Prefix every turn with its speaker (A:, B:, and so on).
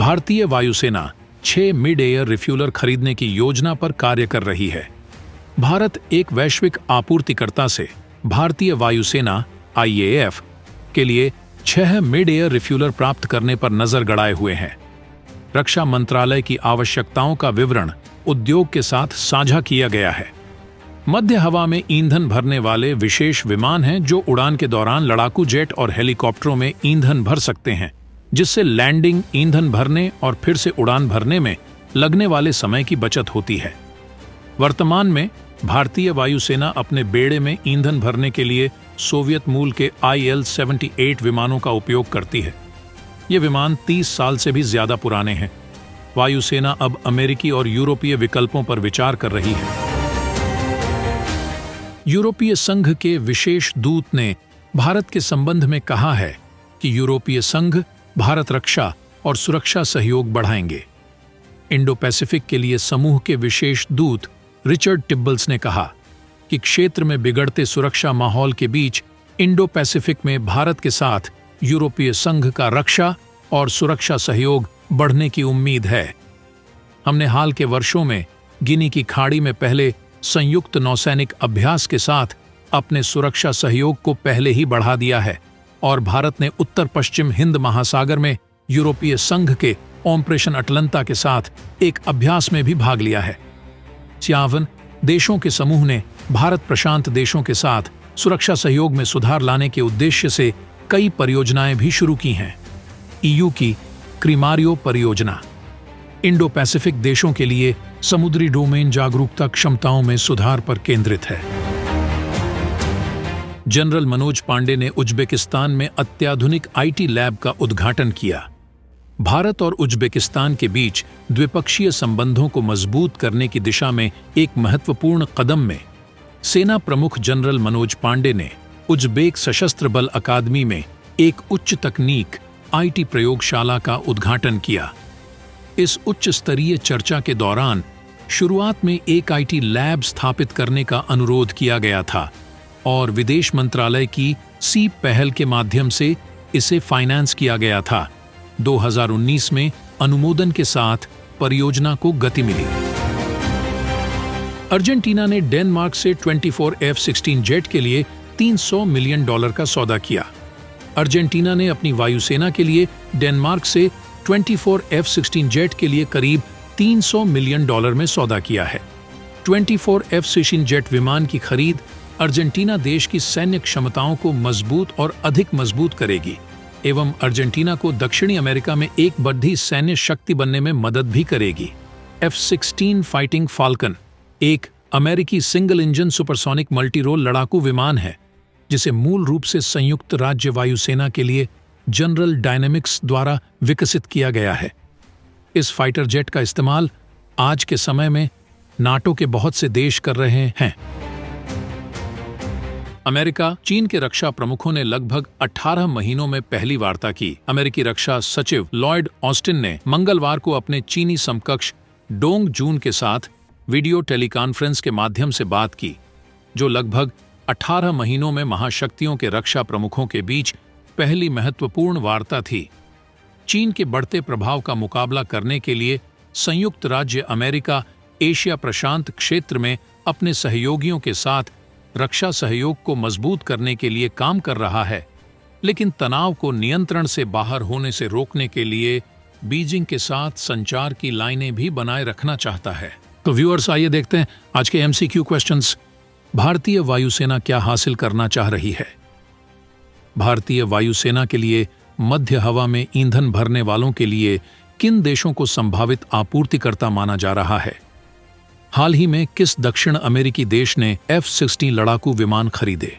A: भारतीय वायुसेना 6 mid air refueller खरीदने की योजना पर कार्य कर रही है। भारत एक वैश्विक आपूर्तिकर्ता से भारतीय वायुसेना IAF के लिए 6 मिड एयर रिफ्यूलर प्राप्त करने पर नजर गड़ाए हुए हैं। रक्षा मंत्रालय की आवश्यकताओं का विवरण उद्योग के साथ साझा किया गया है। मध्य हवा में ईंधन भरने वाले विशेष विमान हैं जो उड़ान के दौरान लड़ाकू जेट और हेलीकॉप्टरों में ईंधन भर सकते हैं, जिससे लैंडिंग, ईंधन भरने और फिर से उड़ान भरने में लगने वाले समय की बचत होती है। वर्तमान में भारतीय वायुसेना अपने बेड़े में ईंधन भरने के लिए सोवियत मूल के IL-78 विमानों का उपयोग करती है। ये विमान 30 साल से भी ज्यादा पुराने हैं। वायुसेना अब अमेरिकी और यूरोपीय विकल्पों पर विचार कर रही है। यूरोपीय संघ के विशेष दूत ने भारत के संबंध में कहा है कि यूरोपीय संघ भारत रक्षा और सुरक्षा सहयोग बढ़ाएंगे। इंडो पैसिफिक के लिए समूह के विशेष दूत रिचर्ड टिब्बल्स ने कहा कि क्षेत्र में बिगड़ते सुरक्षा माहौल के बीच इंडो पैसिफिक में भारत के साथ यूरोपीय संघ का रक्षा और सुरक्षा सहयोग बढ़ने की उम्मीद है। हमने हाल के वर्षों में गिनी की खाड़ी में पहले संयुक्त नौसैनिक अभ्यास के साथ अपने सुरक्षा सहयोग को पहले ही बढ़ा दिया है और भारत ने उत्तर पश्चिम हिंद महासागर में यूरोपीय संघ के ऑपरेशन अटलंता के साथ एक अभ्यास में भी भाग लिया है। 56 देशों के समूह ने भारत प्रशांत देशों के साथ सुरक्षा सहयोग में सुधार लाने के उद्देश्य से कई परियोजनाएं भी शुरू की हैं। EU की क्रीमारियो परियोजना इंडो पैसिफिक देशों के लिए समुद्री डोमेन जागरूकता क्षमताओं में सुधार पर केंद्रित है। जनरल मनोज पांडे ने उज्बेकिस्तान में अत्याधुनिक IT लैब का उद्घाटन किया। भारत और उज्बेकिस्तान के बीच द्विपक्षीय संबंधों को मजबूत करने की दिशा में एक महत्वपूर्ण कदम में सेना प्रमुख जनरल मनोज पांडे ने उज्बेक सशस्त्र बल अकादमी में एक उच्च तकनीक IT प्रयोगशाला का उद्घाटन किया। इस उच्च स्तरीय चर्चा के दौरान शुरुआत में एक IT लैब स्थापित करने का अनुरोध किया गया था और विदेश मंत्रालय की सी पहल के माध्यम से इसे फाइनेंस किया गया था। 2019 में अनुमोदन के साथ परियोजना को गति मिली। अर्जेंटीना ने डेनमार्क से 24 F-16 जेट के लिए $300 मिलियन का सौदा किया। अर्जेंटीना ने अपनी वायुसेना के लिए डेनमार्क से 24 F-16 जेट के लिए करीब $300 मिलियन में सौदा किया है। 24 F-16 जेट विमान की खरीद अर्जेंटीना देश की सैन्य क्षमताओं को मजबूत और अधिक मजबूत करेगी एवं अर्जेंटीना को दक्षिणी अमेरिका में एक बढ़ती सैन्य शक्ति बनने में मदद भी करेगी। F-16 फाइटिंग फाल्कन एक अमेरिकी सिंगल इंजन सुपरसोनिक मल्टीरोल लड़ाकू विमान है जिसे मूल रूप से संयुक्त राज्य वायुसेना के लिए जनरल डायनेमिक्स द्वारा विकसित किया गया है। इस फाइटर जेट का इस्तेमाल आज के समय में नाटो के बहुत से देश कर रहे हैं। अमेरिका, चीन के रक्षा प्रमुखों ने लगभग 18 महीनों में पहली वार्ता की। अमेरिकी रक्षा सचिव लॉयड ऑस्टिन ने मंगलवार को अपने चीनी समकक्ष डोंग जून के साथ वीडियो टेलीकॉन्फ्रेंस के माध्यम से बात की, जो लगभग 18 महीनों में महाशक्तियों के रक्षा प्रमुखों के बीच पहली महत्वपूर्ण वार्ता थी। चीन के बढ़ते प्रभाव का मुकाबला करने के लिए संयुक्त राज्य अमेरिका एशिया प्रशांत क्षेत्र में अपने सहयोगियों के साथ रक्षा सहयोग को मजबूत करने के लिए काम कर रहा है, लेकिन तनाव को नियंत्रण से बाहर होने से रोकने के लिए बीजिंग के साथ संचार की लाइनें भी बनाए रखना चाहता है। तो व्यूअर्स, आइए देखते हैं आज के MCQ क्वेश्चंस। भारतीय वायुसेना क्या हासिल करना चाह रही है? भारतीय वायुसेना के लिए मध्य हवा में ईंधन भरने वालों के लिए किन देशों को संभावित आपूर्तिकर्ता माना जा रहा है? हाल ही में किस दक्षिण अमेरिकी देश ने F-16 लड़ाकू विमान खरीदे?